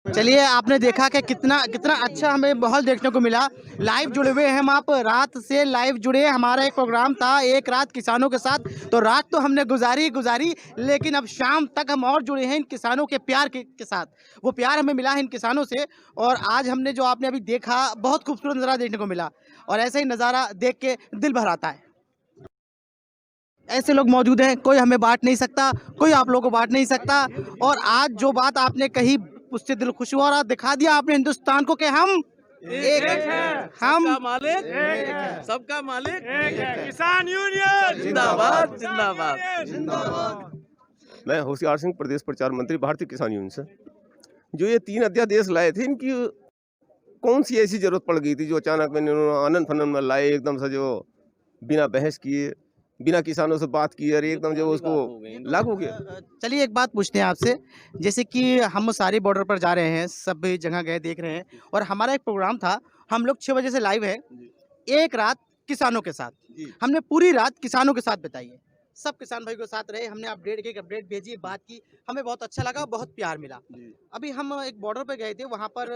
चलिए, आपने देखा कि कितना कितना अच्छा हमें माहौल देखने को मिला। लाइव जुड़े हुए हैं हम, आप रात से लाइव जुड़े हैं। हमारा एक प्रोग्राम था एक रात किसानों के साथ, तो रात तो हमने गुजारी, लेकिन अब शाम तक हम और जुड़े हैं इन किसानों के प्यार के साथ। वो प्यार हमें मिला है इन किसानों से, और आज हमने जो आपने अभी देखा, बहुत खूबसूरत नज़ारा देखने को मिला, और ऐसा ही नज़ारा देख के दिल भर आता है। ऐसे लोग मौजूद हैं, कोई हमें बांट नहीं सकता, कोई आप लोगों को बांट नहीं सकता। और आज जो बात आपने कही, उससे दिल खुश हुआ, और दिखा दिया आपने हिंदुस्तान को कि हम एक हैं। हम सबका मालिक एक है, सबका मालिक एक है। किसान यूनियन जिंदाबाद जिंदाबाद। मैं होशियार सिंह, प्रदेश प्रचार मंत्री, भारतीय किसान यूनियन से। जो ये 3 अध्यादेश लाए थे, इनकी कौन सी ऐसी जरूरत पड़ गई थी जो अचानक में इन्होंने आनंद फनन में लाए, एकदम से जो बिना बहस किए, बिना किसानों से बात किए, और एकदम जो उसको लागू किया। चलिए, एक बात पूछते हैं आपसे। जैसे कि हम सारी बॉर्डर पर जा रहे हैं, सब जगह गए, देख रहे हैं, और हमारा एक प्रोग्राम था, हम लोग 6 बजे से लाइव है, एक रात किसानों के साथ। हमने पूरी रात किसानों के साथ बिताई है, सब किसान भाई के साथ रहे, हमने अपडेट भेजी, बात की, हमें बहुत अच्छा लगा, बहुत प्यार मिला। अभी हम एक बॉर्डर पे गए थे, वहाँ पर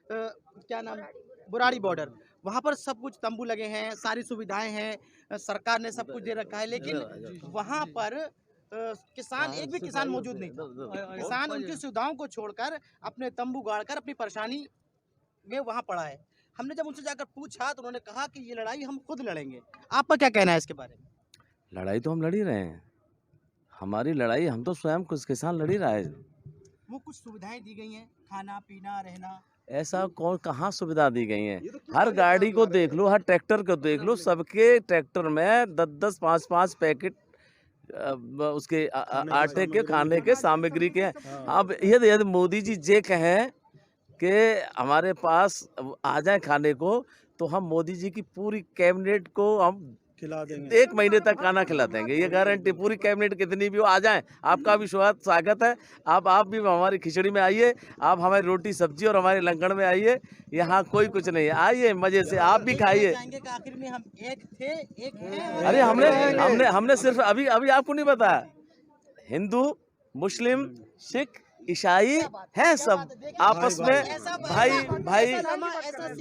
क्या नाम, बुराड़ी बॉर्डर, वहाँ पर सब कुछ तंबू लगे हैं, सारी सुविधाएं हैं, सरकार ने सब कुछ दे रखा है, लेकिन वहाँ पर किसान, एक भी किसान मौजूद नहीं था। किसान उनकी सुविधाओं को छोड़कर अपने तंबू गाड़कर अपनी परेशानी में वहाँ पड़ा है। हमने जब उनसे जाकर पूछा, तो उन्होंने कहा कि ये लड़ाई हम खुद लड़ेंगे। आपका क्या कहना है इसके बारे में? लड़ाई तो हम लड़ ही रहे हैं, हमारी लड़ाई हम तो स्वयं कुछ किसान लड़ ही रहा है। वो कुछ सुविधाएं दी गई हैं, खाना पीना रहना, ऐसा कौन कहाँ सुविधा दी गई है? हर गाड़ी को देख लो, हर ट्रैक्टर को देख लो, सबके ट्रैक्टर में 10-10, 5-5 पैकेट उसके आटे के, खाने के, सामग्री के। अब यदि मोदी जी ये कहें कि हमारे पास आ जाए खाने को, तो हम मोदी जी की पूरी कैबिनेट को हम खिला देंगे। 1 महीने तक खाना खिला देंगे, ये गारंटी। पूरी कैबिनेट कितनी भी हो, आ जाएं, आपका भी स्वागत है। आप भी हमारी खिचड़ी में आइए, आप हमारी रोटी सब्जी और हमारे लंगड़ में आइए, यहाँ कोई कुछ नहीं है, आइए मजे से, आप भी खाइए। आखिर में हम एक थे, एक हैं। अरे हमने सिर्फ अभी आपको नहीं बताया, हिंदू, मुस्लिम, सिख, ईसाई हैं, सब आपस में भाई।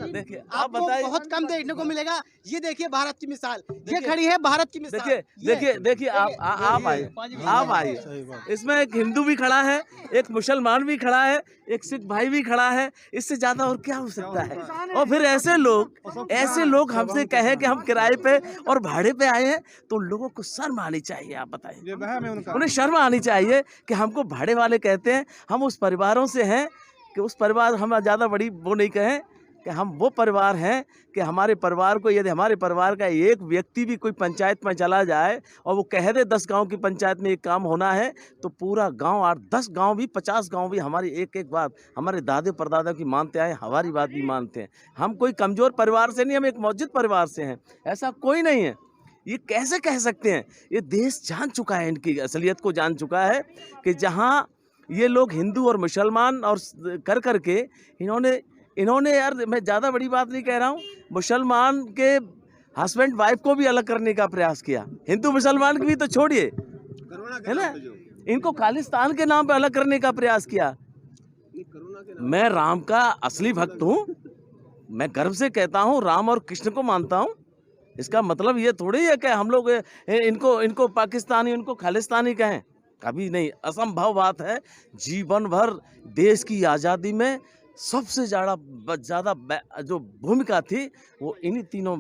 देखिए, आप आपको बताइए। बहुत कम देखने को मिलेगा। ये देखिए भारत की मिसाल, ये खड़ी है भारत की मिसाल। देखिए आप आइए। इसमें एक हिंदू भी खड़ा है, एक मुसलमान भी खड़ा है, एक सिख भाई भी खड़ा है। इससे ज्यादा और क्या हो सकता है? और फिर ऐसे लोग हमसे कहें कि हम किराए पे और भाड़े पे आए हैं, तो उन लोगों को शर्म आनी चाहिए। आप बताइए, उन्हें शर्म आनी चाहिए कि हमको भाड़े वाले कहते हैं। हम उस परिवारों से हैं कि उस परिवार, हम ज़्यादा बड़ी वो नहीं कहें कि हम वो परिवार हैं कि हमारे परिवार को, यदि हमारे परिवार का एक व्यक्ति भी कोई पंचायत में चला जाए और वो कह दे 10 गांव की पंचायत में एक काम होना है, तो पूरा गांव, 8-10 गांव भी, 50 गांव भी हमारी एक बात, हमारे दादे परदादा की मानते आए, हमारी बात भी मानते हैं। हम कोई कमज़ोर परिवार से नहीं, हम एक मौजूद परिवार से हैं, ऐसा कोई नहीं है। ये कैसे कह सकते हैं? ये देश जान चुका है, इनकी असलियत को जान चुका है कि जहाँ ये लोग हिंदू और मुसलमान और कर के इन्होंने यार, मैं ज़्यादा बड़ी बात नहीं कह रहा हूँ, मुसलमान के हस्बैंड वाइफ को भी अलग करने का प्रयास किया। हिंदू मुसलमान की भी तो छोड़िए, है ना, इनको खालिस्तान के नाम पे अलग करने का प्रयास किया। मैं राम का असली भक्त हूँ, मैं गर्व से कहता हूँ, राम और कृष्ण को मानता हूँ। इसका मतलब ये थोड़ी है कि हम लोग इनको पाकिस्तानी, उनको खालिस्तानी कहें, कभी नहीं, असंभव बात है। जीवन भर देश की आज़ादी में सबसे ज़्यादा जो भूमिका थी, वो इन्हीं तीनों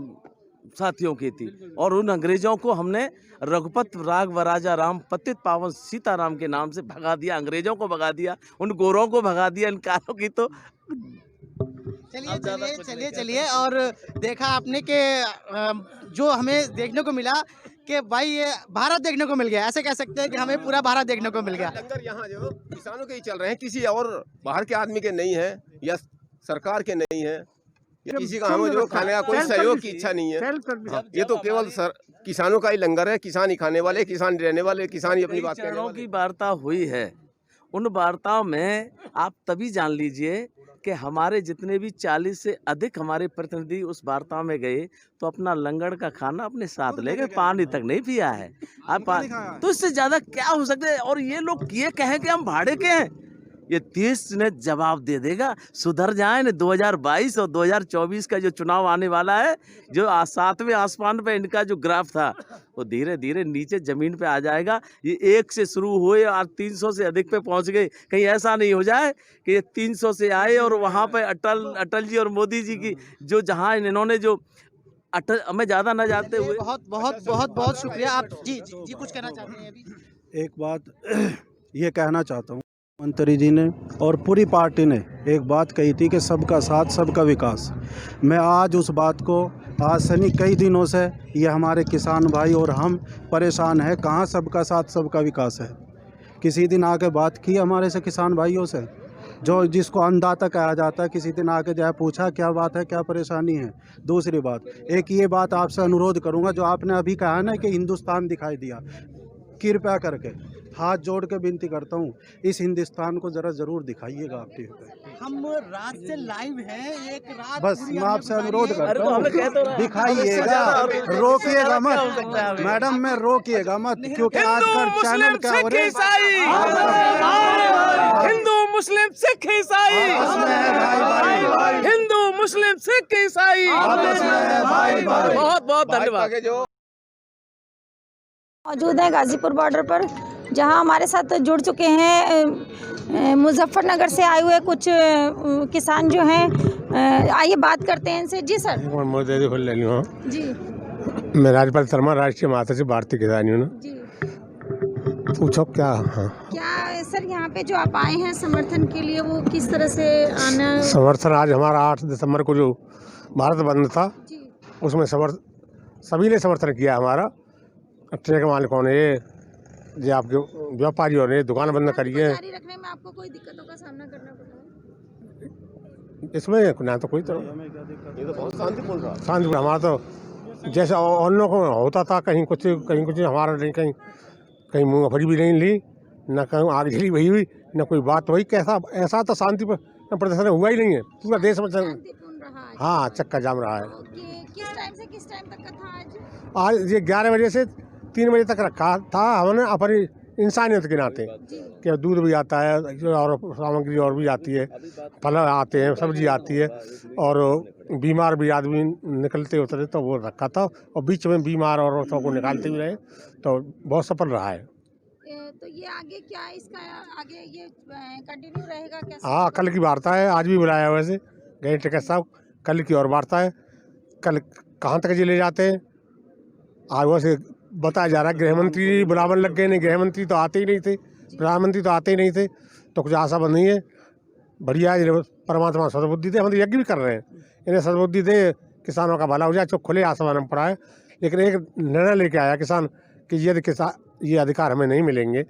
साथियों की थी। और उन अंग्रेज़ों को हमने रघुपत राघव राजा राम पतित पावन सीताराम के नाम से भगा दिया, अंग्रेज़ों को भगा दिया, उन गोरों को भगा दिया, इन कालों की तो। चलिए, और देखा आपने कि जो हमें देखने को मिला कि भाई ये भारत देखने को मिल गया, ऐसे कह सकते हैं कि हमें पूरा भारत देखने को मिल गया। लंगर यहाँ जो किसानों के ही चल रहे हैं, किसी और बाहर के आदमी के नहीं है, या सरकार के नहीं है, या किसी का हमें जो खाने का कोई सहयोग की इच्छा नहीं है। ये तो केवल किसानों का ही लंगर है, किसान ही खाने वाले, किसान रहने वाले, किसान ही अपनी बात कहने वाले। की वार्ता हुई है, उन वार्ताओं में आप तभी जान लीजिए कि हमारे जितने भी 40 से अधिक हमारे प्रतिनिधि उस वार्ता में गए, तो अपना लंगड़ का खाना अपने साथ ले गए, पानी तक नहीं पिया है। आप तो इससे ज्यादा क्या हो सकता है? और ये लोग ये कहें कि हम भाड़े के हैं, ये देश ने जवाब दे देगा। सुधर जाए न 2022 और 2024 का जो चुनाव आने वाला है, जो 7वें आसमान पे इनका जो ग्राफ था वो धीरे धीरे नीचे जमीन पे आ जाएगा। ये 1 से शुरू हुए और 300 से अधिक पे पहुंच गए। कहीं ऐसा नहीं हो जाए कि ये 300 से आए और वहां पे अटल जी और मोदी जी की जो जहां इन्होंने जो अटल, हमें ज्यादा न जानते हुए बहुत बहुत बहुत बहुत शुक्रिया। आप जी कुछ कहना चाहते हैं अभी? एक बात ये कहना चाहता हूँ, मंत्री जी ने और पूरी पार्टी ने एक बात कही थी कि सबका साथ सबका विकास। मैं आज उस बात को, आज से नहीं कई दिनों से ये हमारे किसान भाई और हम परेशान हैं, कहाँ सबका साथ सबका विकास है। किसी दिन आके बात की हमारे से किसान भाइयों से, जो जिसको अन्नदाता कहा जाता है, किसी दिन आके जो पूछा क्या बात है, क्या परेशानी है। दूसरी बात, एक ये बात आपसे अनुरोध करूंगा, जो आपने अभी कहा ना कि हिंदुस्तान दिखाई दिया, कृपया करके हाथ जोड़ के विनती करता हूँ, इस हिंदुस्तान को ज़रा ज़रूर दिखाइएगा आप टीवी पे। हम रात से लाइव हैं, एक रात बस पूरी मैं हमने आपसे गुजारी अनुरोध है। करता तो हमें कह तो हूँ, रहे हैं। दिखाइएगा, रोकिएगा मत मैडम, मैं रोकिएगा मत, क्योंकि आजकल चैनल क्या हो रहे हिंदू मुस्लिम सिख ईसाई, हिंदू मुस्लिम सिख ईसाई। बहुत बहुत धन्यवाद। मौजूद हैं गाजीपुर बॉर्डर पर, जहां हमारे साथ जुड़ चुके हैं मुजफ्फरनगर से आए हुए कुछ किसान जो हैं। आइए बात करते हैं इनसे। जी सर। जी मैं राजपाल शर्मा, राष्ट्रीय महासचिव भारतीय किसान यूनियन। जी पूछो क्या? हाँ, क्या सर यहाँ पे जो आप आए हैं समर्थन के लिए, वो किस तरह से आना? समर्थन आज हमारा 8 दिसंबर को जो भारत बंद था, जी उसमें सभी ने समर्थन किया हमारा। ट्रक मालिकों ने, जो आपके व्यापारियों ने दुकान बंद करी है। जारी रखने में आपको कोई दिक्कतों का सामना करना पड़ा है? इसमें ना तो कोई तरह ये तो बहुत शांतिपूर्ण रहा। शांति, हमारा तो जैसे अन्य को होता था, कहीं कुछ हमारा नहीं, कहीं मूंगफली भी नहीं ली, न कहीं आग जली वही हुई, न कोई बात वही। कैसा ऐसा तो शांति पर प्रदर्शन हुआ ही नहीं है पूरा देश में। शांतिपूर्ण रहा आज। हाँ, चक्का जाम रहा है। किस टाइम से किस टाइम तक का था आज? आज ये 11 बजे से 3 बजे तक रखा था हमने, अपनी इंसानियत के नाते कि दूध भी आता है और सामग्री और भी आती है, फल आते हैं, सब्जी आती है, और बीमार भी आदमी निकलते होते थे तो वो रखा था, और बीच में बीमार और सबको निकालते भी रहे, तो बहुत सफल रहा है। तो ये आगे क्या है, इसका आगे ये कंटिन्यू रहेगा कैसे? हाँ, कल की वार्ता है, आज भी बुलाया वैसे गए टिकट साहब, कल की और वार्ता है। कल कहाँ तक ले जाते हैं आज वैसे बताया जा रहा है। गृहमंत्री बुलावन लग गए, नहीं गृहमंत्री तो आते ही नहीं थे, प्रधानमंत्री तो आते ही नहीं थे, तो कुछ आशा बंद नहीं है। बढ़िया है, परमात्मा सद्बुद्धि दे, हम तो यज्ञ भी कर रहे हैं, इन्हें सद्बुद्धि दे, किसानों का भला हो जाए, जो खुले आसमान में पड़ा है। लेकिन एक निर्णय लेके आया किसान कि यदि ये अधिकार हमें नहीं मिलेंगे,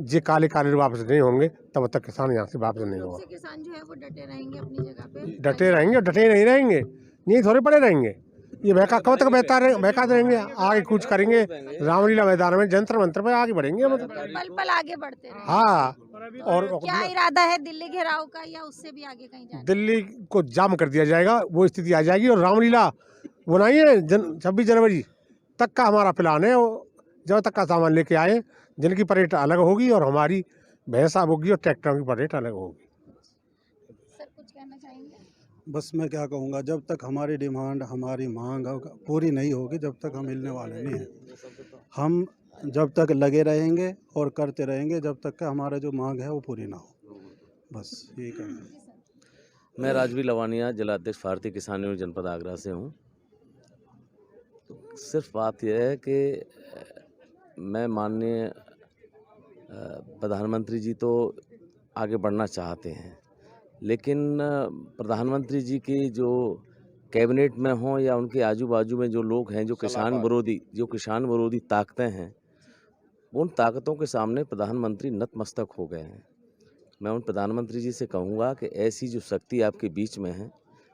ये काले वापस नहीं होंगे, तब तक किसान यहाँ से वापस नहीं होगा। किसान जो है वो डटे रहेंगे अपनी जगह पे, डटे रहेंगे, डटे नहीं रहेंगे, नहीं थोड़े पड़े रहेंगे। ये बहका कब तक बहका रहेंगे, आगे कुछ करेंगे। रामलीला मैदान में जंतर मंत्र पे आगे बढ़ेंगे, मतलब पल पल आगे बढ़ते रहे। हाँ। और क्या इरादा है दिल्ली घेराव का, या उससे भी आगे कहीं जाना? दिल्ली को जाम कर दिया जाएगा, वो स्थिति आ जाएगी। और रामलीला बनाई है 26 जनवरी तक का हमारा प्लान है। जब तक का सामान लेके आए, जिनकी परेड अलग होगी और हमारी भैंसा होगी और ट्रैक्टरों की परेड अलग होगी। सर कुछ कहना चाहेंगे? बस मैं क्या कहूँगा, जब तक हमारी डिमांड, हमारी मांग पूरी नहीं होगी, जब तक हम हिलने वाले नहीं हैं। हम जब तक लगे रहेंगे और करते रहेंगे, जब तक का हमारा जो मांग है वो पूरी ना हो। बस यही कहना है। मैं राजवीर लवानिया, जिला अध्यक्ष भारतीय किसान यूनियन जनपद आगरा से हूँ। सिर्फ बात यह है कि मैं माननीय प्रधानमंत्री जी तो आगे बढ़ना चाहते हैं, लेकिन प्रधानमंत्री जी की जो कैबिनेट में हों या उनके आजू बाजू में जो लोग हैं, जो किसान विरोधी ताकतें हैं, उन ताकतों के सामने प्रधानमंत्री नतमस्तक हो गए हैं। मैं उन प्रधानमंत्री जी से कहूँगा कि ऐसी जो शक्ति आपके बीच में है,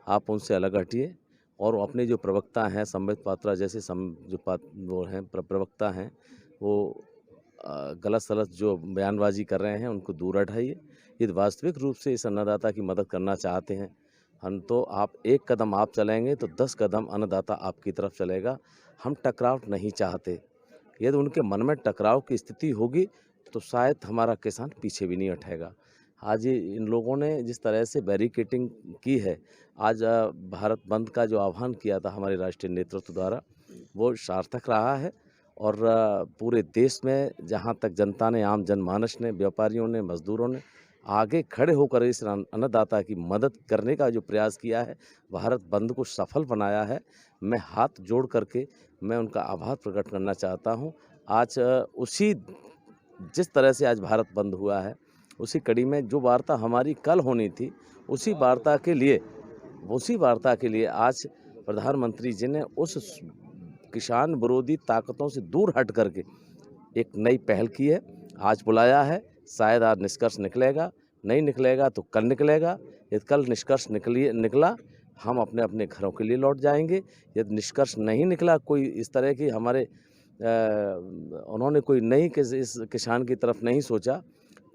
आप उनसे अलग हटिए और अपने जो प्रवक्ता हैं, संबित पात्रा जैसे वो हैं प्रवक्ता हैं, वो गलत सलत जो बयानबाजी कर रहे हैं, उनको दूर हटाइए। यदि वास्तविक रूप से इस अन्नदाता की मदद करना चाहते हैं हम, तो आप 1 कदम आप चलेंगे तो 10 कदम अन्नदाता आपकी तरफ चलेगा। हम टकराव नहीं चाहते। यदि उनके मन में टकराव की स्थिति होगी तो शायद हमारा किसान पीछे भी नहीं हटेगा। आज ये इन लोगों ने जिस तरह से बैरिकेटिंग की है, आज भारत बंद का जो आह्वान किया था हमारे राष्ट्रीय नेतृत्व द्वारा, वो सार्थक रहा है। और पूरे देश में जहाँ तक जनता ने, आम जनमानस ने, व्यापारियों ने, मजदूरों ने आगे खड़े होकर इस अन्नदाता की मदद करने का जो प्रयास किया है, भारत बंद को सफल बनाया है। मैं हाथ जोड़ करके मैं उनका आभार प्रकट करना चाहता हूँ। आज उसी जिस तरह से आज भारत बंद हुआ है, उसी कड़ी में जो वार्ता हमारी कल होनी थी, उसी वार्ता के लिए आज प्रधानमंत्री जी ने उस किसान विरोधी ताकतों से दूर हट करके एक नई पहल की है। आज बुलाया है, शायद आज निष्कर्ष निकलेगा, नहीं निकलेगा तो कल निकलेगा। यदि कल निष्कर्ष निकला, हम अपने अपने घरों के लिए लौट जाएंगे। यदि निष्कर्ष नहीं निकला, कोई इस तरह की उन्होंने कोई नई इस किसान की तरफ नहीं सोचा,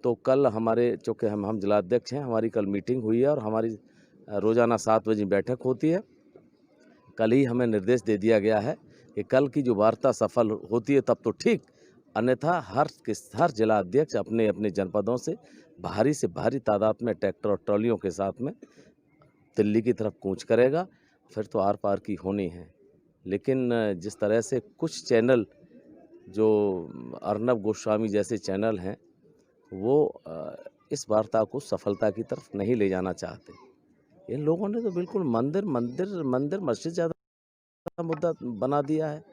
तो कल हमारे, चूँकि हम जिलाध्यक्ष हैं, हमारी कल मीटिंग हुई है और हमारी रोज़ाना 7 बजे बैठक होती है। कल ही हमें निर्देश दे दिया गया है कि कल की जो वार्ता सफल होती है तब तो ठीक, अन्यथा हर जिला अध्यक्ष अपने अपने जनपदों से भारी तादाद में ट्रैक्टर और ट्रॉलियों के साथ में दिल्ली की तरफ कूच करेगा। फिर तो आर पार की होनी है। लेकिन जिस तरह से कुछ चैनल, जो अर्नब गोस्वामी जैसे चैनल हैं, वो इस वार्ता को सफलता की तरफ नहीं ले जाना चाहते। इन लोगों ने तो बिल्कुल मंदिर मस्जिद ज़्यादा मुद्दा बना दिया है।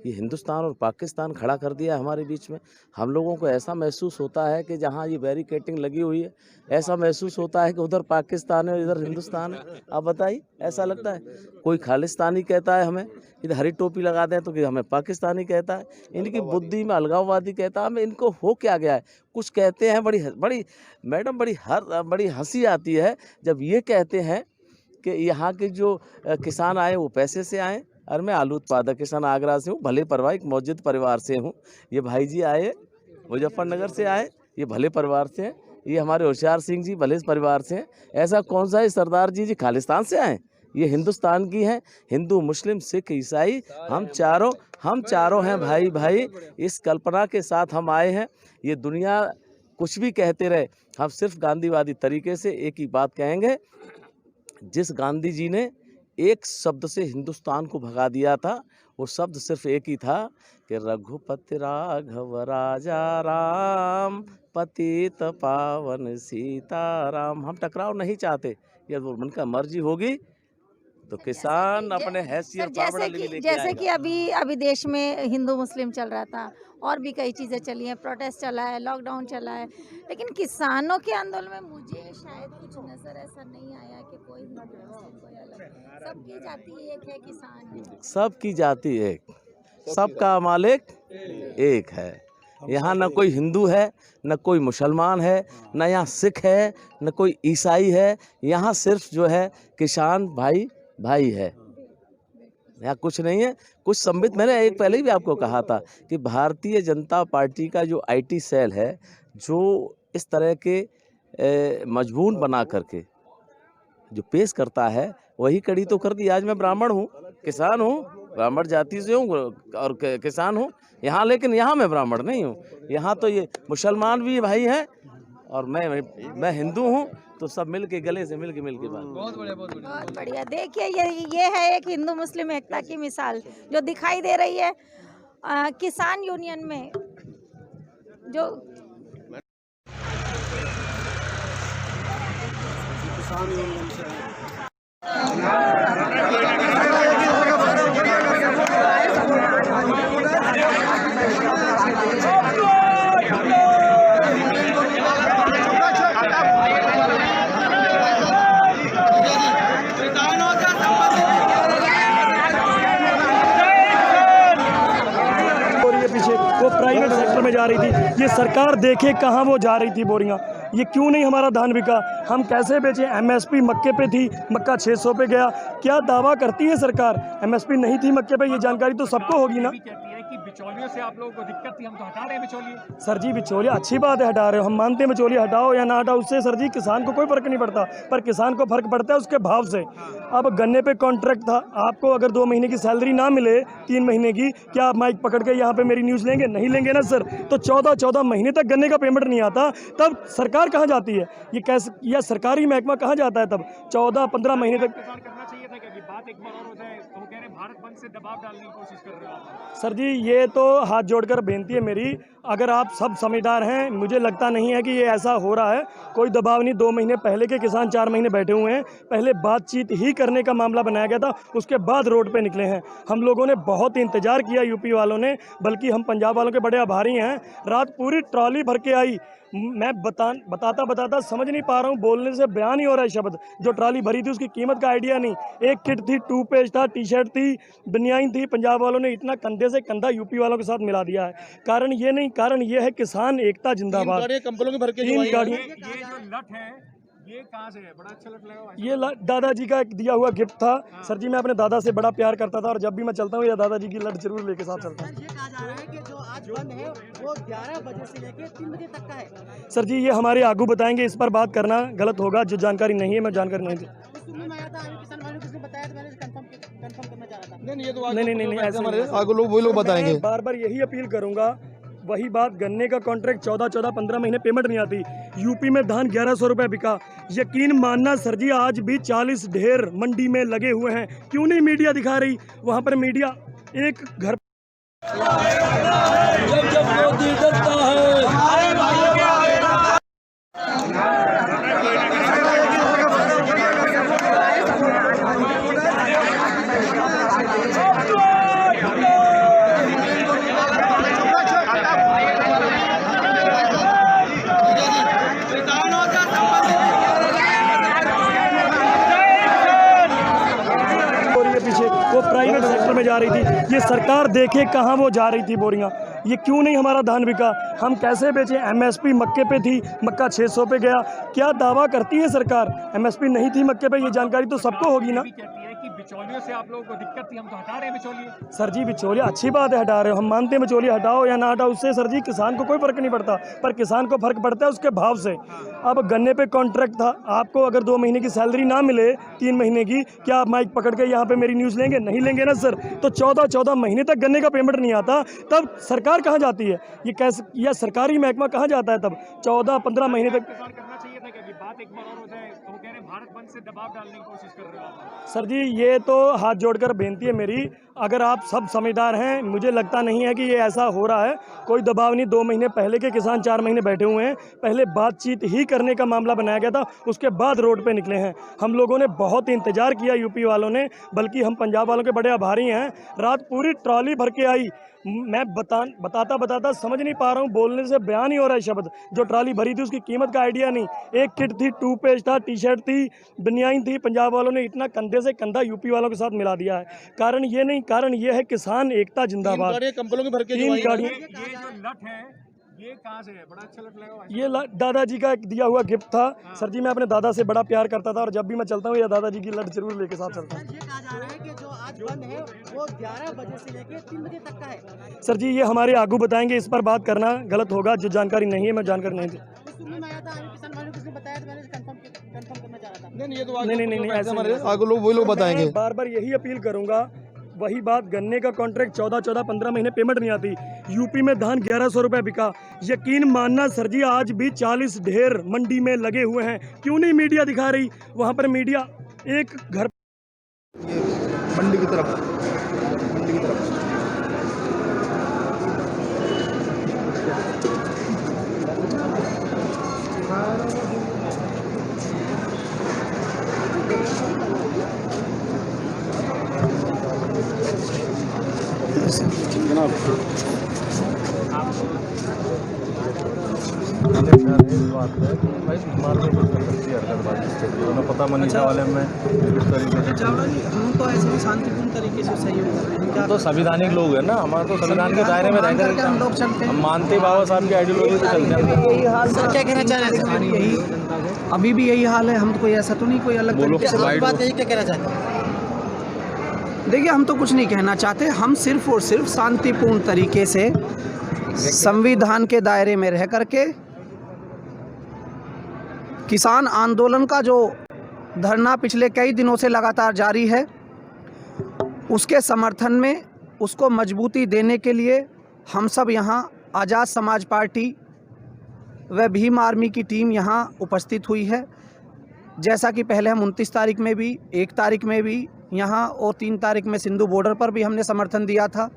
ये हिंदुस्तान और पाकिस्तान खड़ा कर दिया है हमारे बीच में। हम लोगों को ऐसा महसूस होता है कि जहाँ ये बैरिकेटिंग लगी हुई है, ऐसा महसूस होता है कि उधर पाकिस्तान है, इधर हिंदुस्तान है। आप बताइए, ऐसा लगता है? कोई खालिस्तानी कहता है हमें, इधर हरी टोपी लगा दें तो कि हमें पाकिस्तानी कहता है। इनकी बुद्धि में अलगाववादी कहता है। हमें इनको हो क्या गया है? कुछ कहते हैं, बड़ी हंसी आती है जब ये कहते हैं कि यहाँ के जो किसान आए वो पैसे से आए। और मैं आलू उत्पादक किसान आगरा से हूँ, भले परवाह एक मौजूद परिवार से हूँ। ये भाई जी आए मुजफ्फरनगर से आए, ये भले परिवार से हैं। ये हमारे होशियार सिंह जी भले परिवार से हैं। ऐसा कौन सा है सरदार जी खालिस्तान से आए? ये हिंदुस्तान की हैं। हिंदू, मुस्लिम, सिख, ईसाई, हम चारों हैं भाई। इस कल्पना के साथ हम आए हैं। ये दुनिया कुछ भी कहते रहे, हम सिर्फ गांधीवादी तरीके से एक ही बात कहेंगे। जिस गांधी जी ने एक शब्द से हिंदुस्तान को भगा दिया था, वो शब्द सिर्फ एक ही था कि रघुपति राघव राजा राम, पतित पावन सीताराम। हम टकराव नहीं चाहते। यदि उनका मर्जी होगी तो किसान अपने हैसियत जैसे कि अभी देश में हिंदू मुस्लिम चल रहा था, और भी कई चीज़ें चली हैं, प्रोटेस्ट चला है, लॉकडाउन चला है, लेकिन किसानों के आंदोलन में मुझे शायद कुछ नजर ऐसा नहीं आया कि कोई हिंदू मुस्लिम कोई अलग। सबकी जाति एक है, किसान, सबकी जाति एक, सबका मालिक एक है। यहाँ न कोई हिंदू है, न कोई मुसलमान है, न यहाँ सिख है, न कोई ईसाई है। यहाँ सिर्फ जो है किसान भाई है। यहाँ कुछ नहीं है। कुछ संबित, मैंने एक पहले भी आपको कहा था कि भारतीय जनता पार्टी का जो आईटी सेल है, जो इस तरह के मजबून बना करके जो पेश करता है, वही कड़ी तो कर दी। आज मैं ब्राह्मण हूँ, किसान हूँ, ब्राह्मण जाति से हूँ और किसान हूँ यहाँ, लेकिन यहाँ मैं ब्राह्मण नहीं हूँ। यहाँ तो ये मुसलमान भी भाई हैं और मैं हिंदू हूँ, तो सब मिल के गले से मिल के बात। बहुत बढ़िया। देखिए, ये है एक हिंदू मुस्लिम एकता की मिसाल जो दिखाई दे रही है किसान यूनियन में। जो किसान यूनियन से वो प्राइवेट सेक्टर में जा रही थी। ये सरकार देखे कहाँ वो जा रही थी बोरियां। ये क्यों नहीं हमारा धान बिका, हम कैसे बेचें? एमएसपी मक्के पे थी, मक्का 600 पे गया। क्या दावा करती है सरकार? एमएसपी नहीं थी मक्के पे, ये जानकारी तो सबको होगी ना। बिचौलियों से आप लोगों को दिक्कत थी, हम तो हटा रहे हैं बिचौलिए। सर जी बिचौलिया अच्छी बात है, हटा रहे हो, हम मानते हैं बिचौलिया हटाओ या ना हटाओ, उससे सर जी किसान को कोई फर्क नहीं पड़ता, पर किसान को फर्क पड़ता है उसके भाव से। अब गन्ने पे कॉन्ट्रैक्ट था, आपको अगर 2 महीने की सैलरी ना मिले 3 महीने की, क्या आप माइक पकड़ के यहाँ पे मेरी न्यूज़ लेंगे? नहीं लेंगे ना सर। तो 14 महीने तक गन्ने का पेमेंट नहीं आता, तब सरकार कहाँ जाती है? ये कैसे, या सरकारी महकमा कहाँ जाता है तब 14-15 महीने तक? करना चाहिए था कि बात एक बार और हो जाए, तो वो कह रहे हैं भारत बंद से दबाव डालने की कोशिश कर रहे हो आप। सर जी ये तो हाथ जोड़कर बेनती है मेरी, अगर आप सब समझदार हैं, मुझे लगता नहीं है कि ये ऐसा हो रहा है, कोई दबाव नहीं। 2 महीने पहले के किसान 4 महीने बैठे हुए हैं, पहले बातचीत ही करने का मामला बनाया गया था, उसके बाद रोड पे निकले हैं। हम लोगों ने बहुत इंतजार किया, यूपी वालों ने, बल्कि हम पंजाब वालों के बड़े आभारी हैं। रात पूरी ट्रॉली भर के आई, मैं बताता समझ नहीं पा रहा हूँ, बोलने से बयान नहीं हो रहा है शब्द। जो ट्रॉली भरी थी उसकी कीमत का आइडिया नहीं, एक किट थी, टूथपेस्ट था, टी शर्ट थी, बनियान थी। पंजाब वालों ने इतना कंधे से कंधा यूपी वालों के साथ मिला दिया है। कारण ये नहीं, कारण ये है किसान एकता जिंदाबाद। 3 गाड़ियाँ, ये जो लट है ये कहाँ से है? बड़ा अच्छा लट लगा हुआ है। ये दादाजी का एक दिया हुआ गिफ्ट था। सर जी मैं अपने दादा से बड़ा प्यार करता था, और जब भी मैं चलता हूँ या दादाजी की लट जरूर लेके साथ चलता हूँ। ये कहा जा रहा है कि जो आज बंद है वो 11 बजे से लेकर 3 बजे तक का है। सर जी ये हमारे आगू बताएंगे, इस पर बात करना गलत होगा, जो जानकारी नहीं है मैं जानकारी नहीं दी। सुनने में आया था, किसान भाइयों को किसने बताया था, मैंने कंफर्म करना चाह रहा था। नहीं ऐसे आगे लोग वही लोग बताएंगे। बार बार यही अपील करूंगा, वही बात, गन्ने का कॉन्ट्रैक्ट 14-15 महीने पेमेंट नहीं आती। यूपी में धान 1100 रुपये बिका, यकीन मानना सर जी आज भी 40 ढेर मंडी में लगे हुए हैं। क्यों नहीं मीडिया दिखा रही? वहाँ पर मीडिया एक घर वो प्राइवेट सेक्टर में जा रही थी, ये सरकार देखे कहाँ वो जा रही थी बोरियां। ये क्यों नहीं हमारा धान बिका? हम कैसे बेचें? एमएसपी मक्के पे थी, मक्का 600 पे गया। क्या दावा करती है सरकार? एमएसपी नहीं थी मक्के पे, ये जानकारी तो सबको होगी ना। कहती है कि बिचौलियों से आप लोगों को दिक्कत थी, हम तो हटा रहे हैं बिचौलिए। सर जी बिचौलिया अच्छी बात है, हटा रहे हो, हम मानते हैं बिचौलिया हटाओ या ना हटाओ, उससे सर जी किसान को कोई फर्क नहीं पड़ता, पर किसान को फर्क पड़ता है उसके भाव से। अब गन्ने पे कॉन्ट्रैक्ट था, आपको अगर 2 महीने की सैलरी ना मिले 3 महीने की, क्या आप माइक पकड़ के यहाँ पे मेरी न्यूज़ लेंगे? नहीं लेंगे ना सर। तो 14 महीने तक गन्ने का पेमेंट नहीं आता, तब सरकार कहाँ जाती है? ये कैसे, या सरकारी महकमा कहाँ जाता है तब 14-15 महीने तक? करना चाहिए था कि बात एक बार और हो जाए, तो वो कह रहे हैं भारत बंद से दबाव डालने की कोशिश कर रहे हो आप। सर जी ये तो हाथ जोड़कर बेनती है मेरी, अगर आप सब समझदार हैं, मुझे लगता नहीं है कि ये ऐसा हो रहा है, कोई दबाव नहीं। 2 महीने पहले के किसान 4 महीने बैठे हुए हैं, पहले बातचीत ही करने का मामला बनाया गया था, उसके बाद रोड पे निकले हैं। हम लोगों ने बहुत इंतजार किया, यूपी वालों ने, बल्कि हम पंजाब वालों के बड़े आभारी हैं। रात पूरी ट्रॉली भर के आई, मैं बताता समझ नहीं पा रहा हूँ, बोलने से बयान नहीं हो रहा है शब्द। जो ट्रॉली भरी थी उसकी कीमत का आइडिया नहीं, एक किट थी, टूथपेस्ट था, टी शर्ट थी, बनियान थी। पंजाब वालों ने इतना कंधे से कंधा यूपी वालों के साथ मिला दिया है। कारण ये नहीं, कारण ये है किसान एकता जिंदाबाद। 3 गाड़ियाँ, ये जो लट है ये कहाँ से है? बड़ा अच्छा लट लगा हुआ है। ये दादाजी का एक दिया हुआ गिफ्ट था। सर जी मैं अपने दादा से बड़ा प्यार करता था, और जब भी मैं चलता हूँ या दादाजी की लट जरूर लेके साथ चलता हूँ। ये कहा जा रहा है कि जो आज बंद है वो 11 बजे से लेकर 3 बजे तक का है। सर जी ये हमारे आगू बताएंगे, इस पर बात करना गलत होगा, जो जानकारी नहीं है मैं जानकारी नहीं दी। सुनने में आया था, किसान भाइयों को किसने बताया था, मैंने कंफर्म करना चाह रहा था। नहीं ऐसे आगे लोग वही लोग बताएंगे। बार बार यही अपील करूंगा, वही बात, गन्ने का कॉन्ट्रैक्ट 14-15 महीने पेमेंट नहीं आती। यूपी में धान 1100 रुपये बिका, यकीन मानना सर जी आज भी 40 ढेर मंडी में लगे हुए हैं। क्यों नहीं मीडिया दिखा रही? वहाँ पर मीडिया एक घर मंडी की तरफ जनाब। बात है भाई मार्केट हरकतबाजी पता मनीषा वाले में किस तरीके से हम तो ऐसे भी शांतिपूर्ण तरीके से सहयोग कर रहे हैं। तो संविधानिक लोग हैं ना, हमारा तो संविधान के दायरे में रहकर हम लोग चलते हैं, हम मानते बाबा साहब की आइडियोलॉजी पे चलते हैं। यही हाल सर, क्या कहना चाह रहे हैं? यही अभी भी यही हाल है, हम तो कोई ऐसा तो नहीं कोई अलग बोलो, तरीके से बात यही क्या कहना चाहते हैं? देखिए, हम तो कुछ नहीं कहना चाहते, हम सिर्फ और सिर्फ शांतिपूर्ण तरीके से संविधान के दायरे में रह करके किसान आंदोलन का जो धरना पिछले कई दिनों से लगातार जारी है, उसके समर्थन में उसको मजबूती देने के लिए हम सब यहाँ आज़ाद समाज पार्टी व भीम आर्मी की टीम यहाँ उपस्थित हुई है। जैसा कि पहले हम 29 तारीख में भी, 1 तारीख में भी यहाँ और 3 तारीख में सिंधु बॉर्डर पर भी हमने समर्थन दिया था।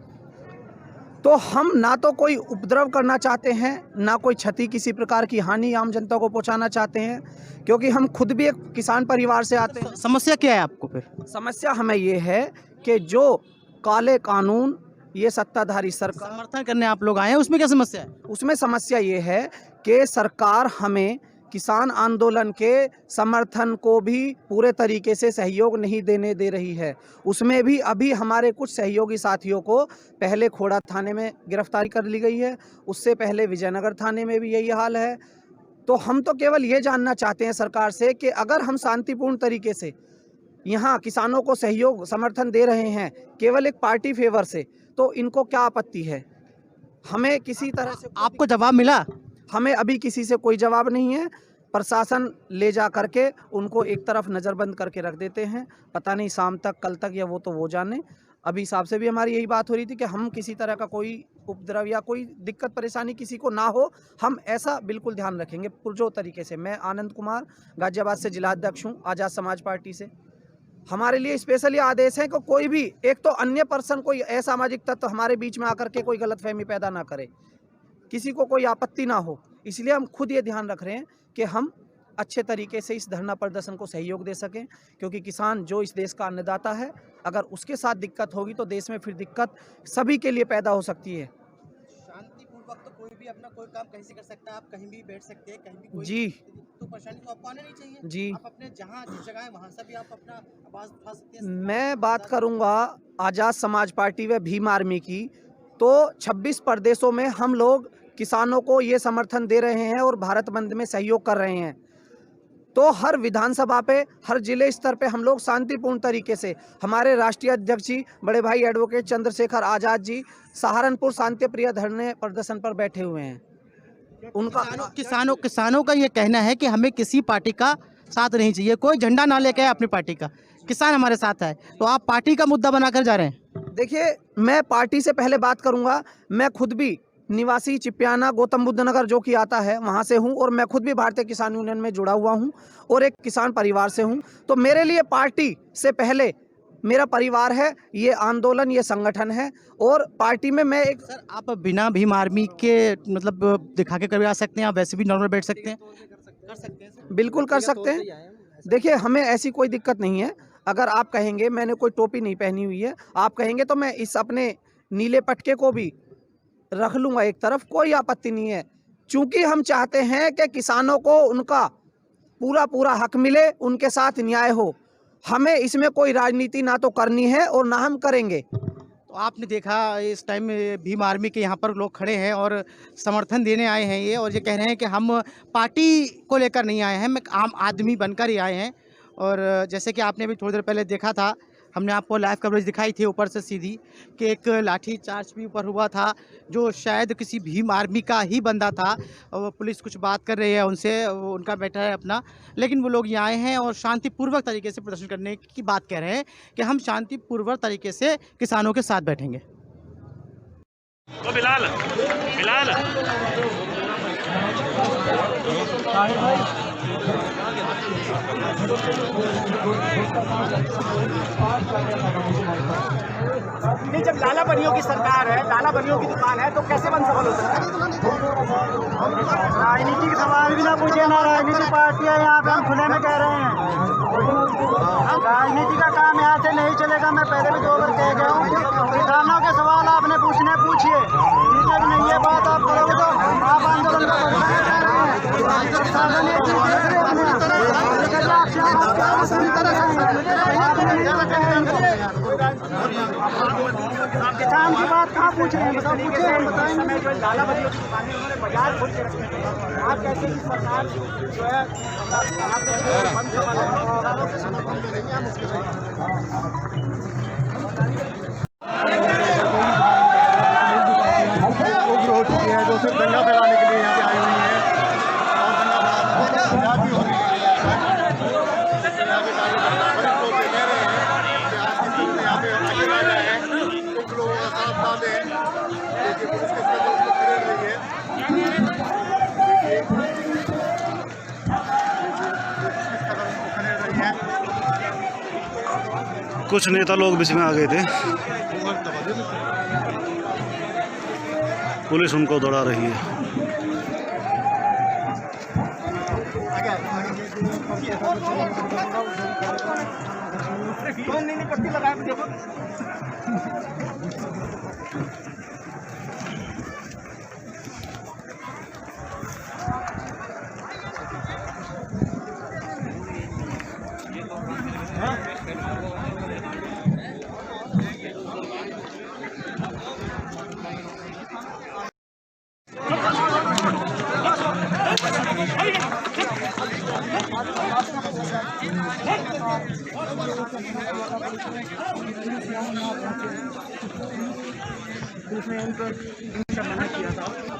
तो हम ना तो कोई उपद्रव करना चाहते हैं, ना कोई क्षति किसी प्रकार की हानि आम जनता को पहुँचाना चाहते हैं, क्योंकि हम खुद भी एक किसान परिवार से आते हैं। समस्या क्या है आपको फिर? समस्या हमें ये है कि जो काले कानून ये सत्ताधारी सरकार समर्थन करने आप लोग आए हैं, उसमें क्या समस्या है? उसमें समस्या ये है कि सरकार हमें किसान आंदोलन के समर्थन को भी पूरे तरीके से सहयोग नहीं देने दे रही है। उसमें भी अभी हमारे कुछ सहयोगी साथियों को पहले खोड़ा थाने में गिरफ्तारी कर ली गई है, उससे पहले विजयनगर थाने में भी यही हाल है। तो हम तो केवल ये जानना चाहते हैं सरकार से कि अगर हम शांतिपूर्ण तरीके से यहाँ किसानों को सहयोग समर्थन दे रहे हैं केवल एक पार्टी फेवर से, तो इनको क्या आपत्ति है? हमें किसी तरह से आपको जवाब मिला? हमें अभी किसी से कोई जवाब नहीं है। प्रशासन ले जा करके उनको एक तरफ नज़रबंद करके रख देते हैं, पता नहीं शाम तक, कल तक, या वो जाने। अभी साहब से भी हमारी यही बात हो रही थी कि हम किसी तरह का कोई उपद्रव या कोई दिक्कत परेशानी किसी को ना हो, हम ऐसा बिल्कुल ध्यान रखेंगे पुरजोर तरीके से। मैं आनंद कुमार गाजियाबाद से जिला अध्यक्ष हूँ आज़ाद समाज पार्टी से। हमारे लिए स्पेशली आदेश है कि कोई भी एक तो अन्य पर्सन, कोई असामाजिक तत्व हमारे बीच में आकर के कोई गलतफहमी पैदा ना करे, किसी को कोई आपत्ति ना हो। इसलिए हम खुद ये ध्यान रख रहे हैं कि हम अच्छे तरीके से इस धरना प्रदर्शन को सहयोग दे सकें, क्योंकि किसान जो इस देश का अन्नदाता है, अगर उसके साथ दिक्कत होगी तो देश में फिर दिक्कत सभी के लिए पैदा हो सकती है। शांतिपूर्वक तो कोई भी अपना कोई काम कहीं से कर सकता है, आप कहीं भी बैठ सकते हैं, कहीं भी कोई जी तो परेशानी तो आपको आने नहीं चाहिए। जी, आप अपने जहाँ जिस जगह है वहाँ से भी आप अपना आवाज़ उठा सकते हैं। मैं बात करूंगा आज़ाद समाज पार्टी व भीम आर्मी की, तो 26 प्रदेशों में हम लोग किसानों को ये समर्थन दे रहे हैं और भारत बंद में सहयोग कर रहे हैं। तो हर विधानसभा पे, हर जिले स्तर पे हम लोग शांतिपूर्ण तरीके से, हमारे राष्ट्रीय अध्यक्ष जी बड़े भाई एडवोकेट चंद्रशेखर आज़ाद जी सहारनपुर शांति प्रिय धरने प्रदर्शन पर बैठे हुए हैं। उनका किसानों का ये कहना है कि हमें किसी पार्टी का साथ नहीं चाहिए, कोई झंडा ना लेके आए अपनी पार्टी का, किसान हमारे साथ है। तो आप पार्टी का मुद्दा बनाकर जा रहे हैं? देखिए, मैं पार्टी से पहले बात करूंगा। मैं खुद भी निवासी चिपियाना गौतम बुद्ध नगर जो कि आता है वहां से हूं, और मैं खुद भी भारतीय किसान यूनियन में जुड़ा हुआ हूं और एक किसान परिवार से हूं। तो मेरे लिए पार्टी से पहले मेरा परिवार है, ये आंदोलन, ये संगठन है, और पार्टी में मैं एक। सर, आप बिना भीम आर्मी के मतलब दिखा के कभी आ सकते हैं, आप वैसे भी नॉर्मल बैठ सकते हैं? कर सकते हैं, बिल्कुल कर सकते हैं। देखिए, हमें ऐसी कोई दिक्कत नहीं है। अगर आप कहेंगे, मैंने कोई टोपी नहीं पहनी हुई है, आप कहेंगे तो मैं इस अपने नीले पटके को भी रख लूँगा एक तरफ, कोई आपत्ति नहीं है। चूँकि हम चाहते हैं कि किसानों को उनका पूरा हक मिले, उनके साथ न्याय हो। हमें इसमें कोई राजनीति ना तो करनी है और ना हम करेंगे। तो आपने देखा इस टाइम भीम आर्मी के यहाँ पर लोग खड़े हैं और समर्थन देने आए हैं ये, और ये कह रहे हैं कि हम पार्टी को लेकर नहीं आए हैं, हम एक आम आदमी बनकर ही आए हैं। और जैसे कि आपने भी थोड़ी देर पहले देखा था, हमने आपको लाइव कवरेज दिखाई थी ऊपर से सीधी, कि एक लाठी चार्ज भी ऊपर हुआ था जो शायद किसी भीम आर्मी का ही बंदा था। और पुलिस कुछ बात कर रही है उनसे, उनका बेटा है अपना, लेकिन वो लोग यहाँ आए हैं और शांतिपूर्वक तरीके से प्रदर्शन करने की बात कह रहे हैं कि हम शांतिपूर्वक तरीके से किसानों के साथ बैठेंगे। तो बिलाल नहीं, जब लाला बनियों की सरकार है, लाला बनियों की दुकान है, तो कैसे बंद सफल हो सकता है? राजनीति के सवाल भी ना पूछे, ना राजनीतिक पार्टी है यहाँ पे, हम खुले में कह रहे हैं। राजनीति का काम यहाँ से नहीं चलेगा। मैं पहले भी 2 बार कह गया हूँ, किसानों के सवाल आपने पूछने पूछिए, ठीक है कि नहीं? ये बात आप करोगे तो आप आंदोलन किसान की बात कहाँ पूछ रहे हैं? लाला बनियों की दुकान है, उन्होंने बाजार खोल के रखे हैं। आप कैसे की सरकार जो है बंद उग्र हो चुकी है, जो सिर्फ दंगा फैलाने के लिए यहाँ पे आई हुई है और दंगा फैलाने भी हो रही है। यहाँ पे बड़े लोग कह रहे हैं कि आज की सूरत यहाँ पे आगे रह रहे हैं, कुछ लोगों का साथ साथ है, देखिए पुलिस किस तरह से खड़े रही है, देखिए किस कदर उनको खड़े रही है। कुछ नेता लोग बीच में आ गए थे, पुलिस उनको दौड़ा रही है। पट्टी लगाए देखो।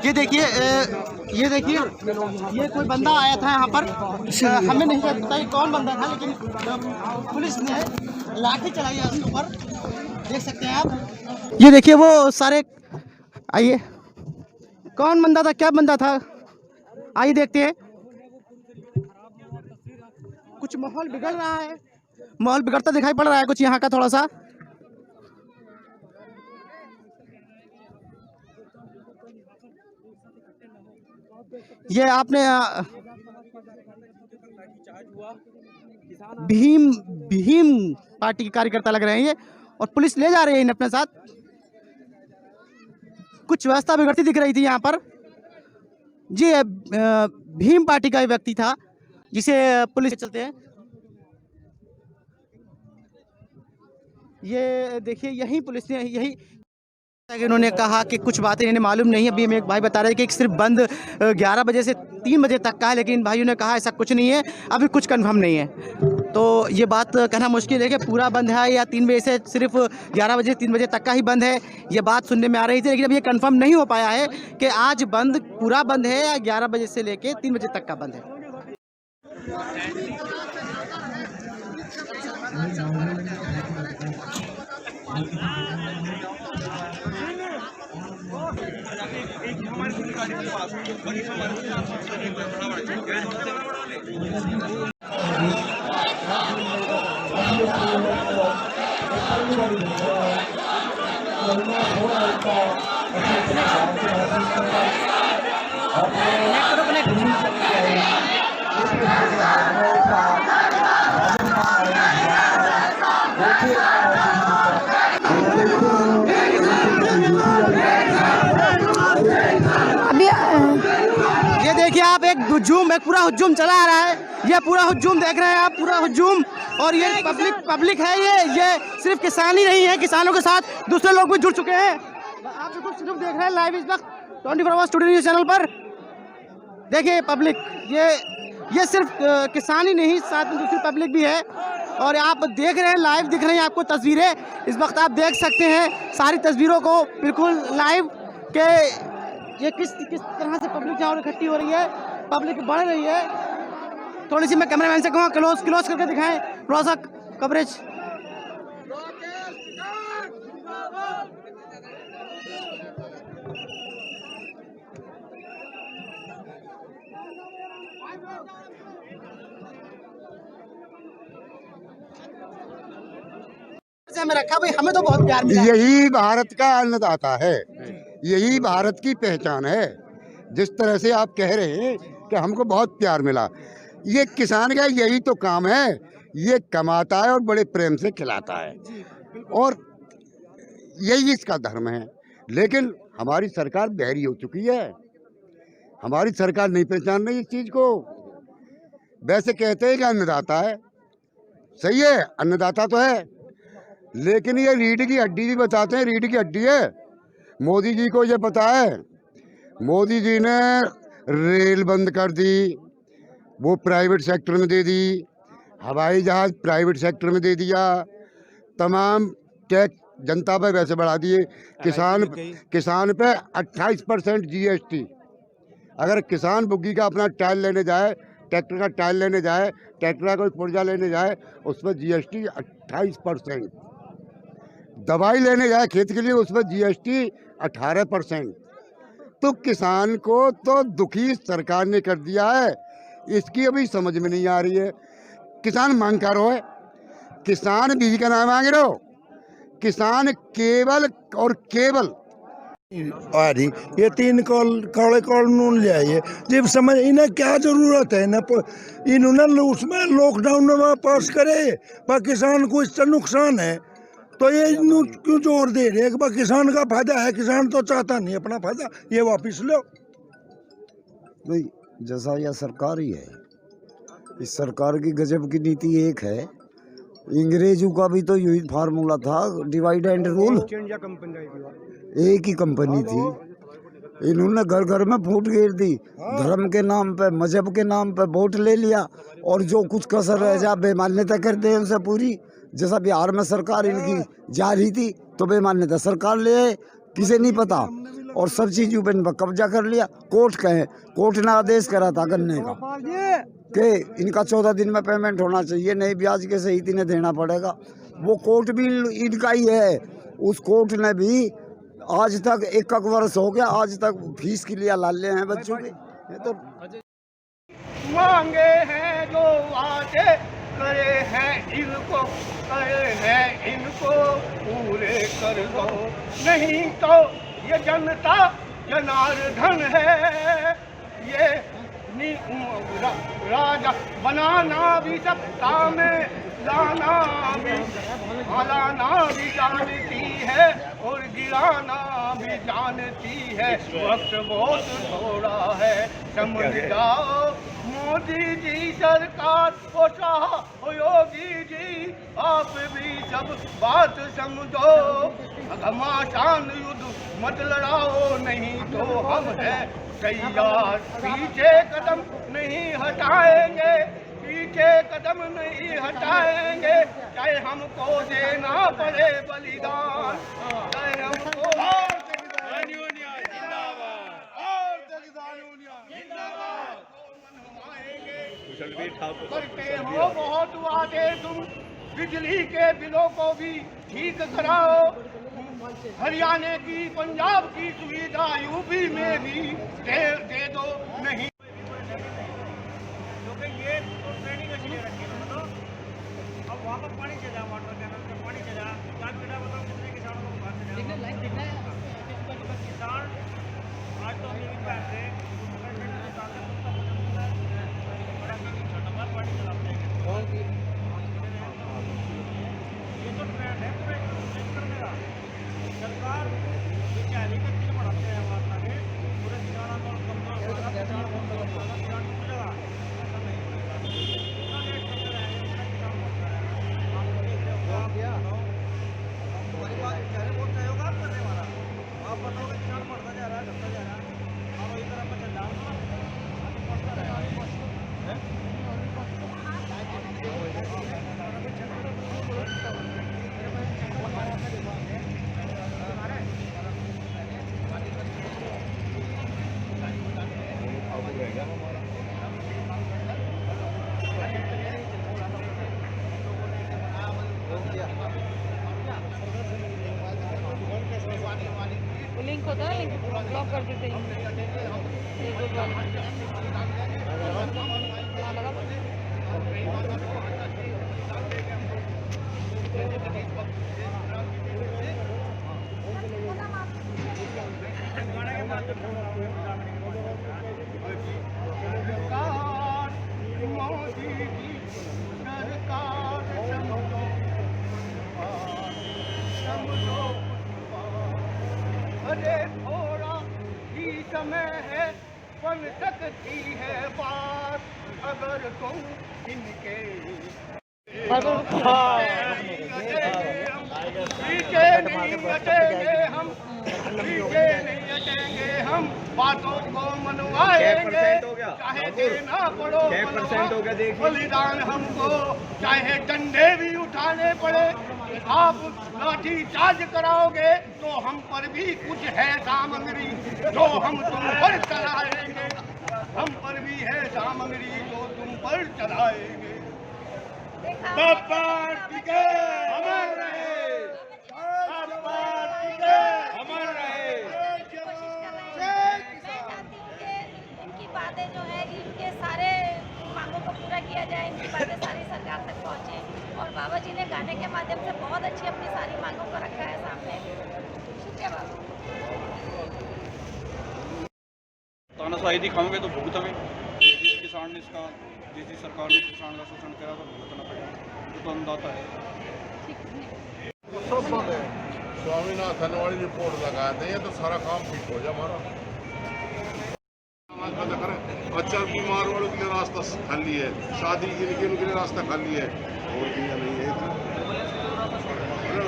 ये देखिए ये कोई बंदा आया था यहाँ पर, हमें नहीं पता ये कौन बंदा था, लेकिन पुलिस ने लाठी चलाई है उसके ऊपर, देख सकते हैं आप। ये देखिए वो सारे, आइए कौन बंदा था, क्या बंदा था, आइए देखते हैं। कुछ माहौल बिगड़ रहा है, माहौल बिगड़ता दिखाई पड़ रहा है कुछ यहाँ का थोड़ा सा। ये आपने भीम पार्टी के कार्यकर्ता लग रहे हैं ये, और पुलिस ले जा रही है इन्हें अपने साथ। कुछ व्यवस्था बिगड़ती दिख रही थी यहाँ पर जी। भीम पार्टी का व्यक्ति था जिसे पुलिस चलते हैं। ये देखिए यही पुलिस ने यही इन्होंने कहा कि कुछ बातें इन्हें मालूम नहीं है। अभी हमें एक भाई बता रहे हैं कि सिर्फ बंद 11 बजे से 3 बजे तक का है, लेकिन भाइयों ने कहा ऐसा कुछ नहीं है, अभी कुछ कंफर्म नहीं है। तो ये बात कहना मुश्किल है कि पूरा बंद है या 3 बजे से सिर्फ 11 बजे 3 बजे तक का ही बंद है, ये बात सुनने में आ रही थी। लेकिन अभी ये कंफर्म नहीं हो पाया है कि आज बंद पूरा बंद है या 11 बजे से लेके 3 बजे तक का बंद है। ये देखिए आप एक पूरा हुजूम चला आ रहा है, ये पूरा हुजूम देख रहे हैं आप, पूरा हुजूम। और ये पब्लिक है, ये सिर्फ किसान ही नहीं है, किसानों के साथ दूसरे लोग भी जुड़ चुके हैं। आप सिर्फ देख रहे हैं लाइव इस वक्त 24 आवर्स स्टूडियो न्यूज़ चैनल पर। देखिए पब्लिक, ये सिर्फ किसान ही नहीं, साथ में दूसरी पब्लिक भी है। और आप देख रहे हैं, लाइव दिख रही हैं आपको तस्वीरें इस वक्त, आप देख सकते हैं सारी तस्वीरों को बिल्कुल लाइव के ये किस तरह से पब्लिक यहाँ इकट्ठी हो रही है, पब्लिक बढ़ रही है। थोड़ी सी मैं कैमरामैन से कहूँ क्लोज करके दिखाएं थोड़ा सा कवरेज। में रखा भाई, हमें तो बहुत प्यार मिला। यही भारत का अन्नदाता है, यही भारत की पहचान है। जिस तरह से आप कह रहे हैं कि हमको बहुत प्यार मिला, ये किसान का यही तो काम है, ये कमाता है और बड़े प्रेम से खिलाता है, और यही इसका धर्म है। लेकिन हमारी सरकार बहरी हो चुकी है, हमारी सरकार नहीं पहचान रही इस चीज़ को। वैसे कहते हैं कि अन्नदाता है, सही है, अन्नदाता तो है, लेकिन ये रीढ़ की हड्डी भी बताते हैं, रीढ़ की हड्डी है। मोदी जी को ये पता है, मोदी जी ने रेल बंद कर दी, वो प्राइवेट सेक्टर में दे दी, हवाई जहाज़ प्राइवेट सेक्टर में दे दिया, तमाम जनता पे वैसे बढ़ा दिए। किसान पे 28% GST। अगर किसान बुग्गी का अपना टायर लेने जाए, ट्रैक्टर का टायर लेने जाए, ट्रैक्टर का कोई पुर्जा लेने जाए, उस पर GST 28%। दवाई लेने जाए खेत के लिए, उस पर GST 18%। तो किसान को तो दुखी सरकार ने कर दिया है, इसकी अभी समझ में नहीं आ रही है। किसान मांग कर रहा है, किसान बीज का नाम मांग रहे हो, किसान केवल और केवल रही ये 3 कौड़े कानून ले आइए जब समझ इन्हें क्या जरूरत है ना, इन्होंने उसमें लॉकडाउन में पास करे, पर किसान को इससे नुकसान है तो ये क्यों जोर दे रहे हैं? किसान का फायदा है, किसान तो चाहता नहीं अपना फायदा, ये वापिस लो भाई। जैसा यह सरकार ही है, इस सरकार की गजब की नीति एक है। अंग्रेजों का भी तो यही फार्मूला था, डिवाइड एंड रूल। एक ही कंपनी थी, इन्होंने घर घर में फूट गिर दी, धर्म के नाम पे, मजहब के नाम पे वोट ले लिया, और जो कुछ कसर रह जा बेमान्यता करते हैं उनसे पूरी। जैसा बिहार में सरकार इनकी जा रही थी तो बेमान्यता सरकार ले आए, किसे नहीं पता, और सब चीजों पर इनका कब्जा कर लिया। कोर्ट ने आदेश करा था गन्ने का कि इनका 14 दिन में पेमेंट होना चाहिए, नहीं ब्याज के सहित इन्हें देना पड़ेगा। वो कोर्ट भी इनका ही है, उस कोर्ट ने भी आज तक 1 वर्ष हो गया, आज तक फीस के लिए लाले हैं बच्चों के। तो मांगे हैं जो वादे करे हैं इनको, करे हैं इनको पूरे कर दो, नहीं तो ये जनता जनार्दन है, ये राजा बनाना भी सकता में, लाना भी जानती है और गिराना भी जानती है। वक्त बहुत थोड़ा है, समझ जाओ मोदी जी सरकार और शाह योगी जी, आप भी सब बात समझो। घमासान युद्ध मत लड़ाओ, नहीं तो हम हैं तैयार, पीछे कदम नहीं हटाएंगे, पीछे कदम नहीं हटाएंगे, चाहे हमको देना पड़े बलिदान, चाहे हमको करते हो बहुत वादे तुम, बिजली के बिलों को भी ठीक कराओ, हरियाणा की पंजाब की सुविधा यूपी में भी दे दो, नहीं ये तो ट्रेनिंग इसलिए रखी है। तो अब वहाँ पर पानी चला, वाटर कैनल में पानी चला, किसान बेटा बताओ कितने किसानों को बाहर से किसान आज तो अमीर पैसे बड़ा पानी चलाते हैं, ये तो ट्रेंड है करने का। सरकार बेचारी का दिल बढ़ाते हैं, वार्ता के पूरे किसान आंदोलन कमजोर किसान मिलेगा, आप बताओगे किसान बढ़ता जा रहा है, घटता जा रहा है, आप इस तरह पर चल जाओ लिंक होता है, लिंक ब्लॉक कर देते हैं। अरे थोड़ा ही समय है, बन सकती है बात, अगर तुम इनके पीछे नहीं हटेंगे हम, पीछे नहीं हटेंगे हम, बातों को मनवाएंगे, चाहे देना पड़ो बलिदान हमको, चाहे डंडे भी उठाने पड़े, आप लाठी चार्ज कराओगे तो हम पर भी कुछ है सामग्री जो हम तुम पर चलाएंगे, हम पर भी है सामग्री जो तुम पर चलाएंगे। बाबा टिके अमर रहे, बाबा टिके अमर रहे। इनकी बातें जो है, इनके सारे मांगों को पूरा किया जाए, इनकी बातें सारी सरकार तक पहुँचे। और बाबा जी ने गाने के माध्यम से बहुत अच्छी अपनी सारी मांगों को रखा है सामने। शुक्रिया बाबा। तानाशाही दिखाओगे तो भुगतोगे। जिस किसान ने इसका, जिस सरकार ने किसान का शोषण करा तो भुगतना पड़ेगा, तो अंदाता है। सब बंद है। स्वामीनाथन वाली रिपोर्ट लगा दें तो सारा काम ठीक हो जाए हमारा। अच्छा, बीमार वालों के लिए रास्ता खाली है, शादी के लिए रास्ता खाली है, और दुनिया नहीं है,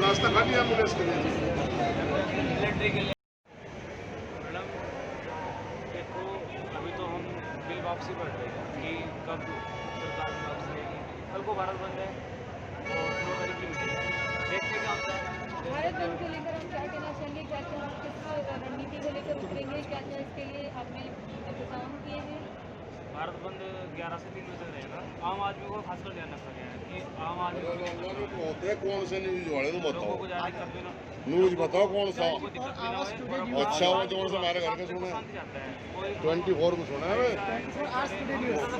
रास्ता खाली है एम्बुलेंस के लिए। मैडम देखो, अभी तो हम बिल वापसी बढ़ रहे हैं कि कब सरकार वापस लेगी। कल को भारत बंद है और 9 तारीख की मीटिंग है, देखते क्या होता है। भारत बंद को लेकर हम क्या कहना चाहेंगे, क्या क्या किस रणनीति को लेकर उतरेंगे, क्या क्या इसके लिए आपने इंतजाम किए हैं? भारत बंद 11 से 3 बजे तक रहेगा। आम आदमी को खासकर ध्यान रखा गया है कि आम आदमी होते कौन से न्यूज वाले तो बताओ, लोगों को ज़्यादा दिक्कत भी ना, न्यूज बताओ कौन सा कोई दिक्कत भी ना हो। अच्छा हो, जो से हमारे घर के सुने 24 में सुना है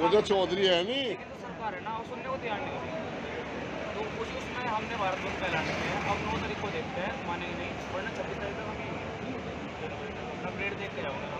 वो जो चौधरी है नहीं सरकार है ना, वो सुनने को तैयार नहीं होती। तो उसमें हमने भारत बंद का ऐलान किया है। अब 9 तारीख को देखते हैं, मानेंगे नहीं, वरना 26 तारीख तक हम अपना अपडेट देखते जाओगे।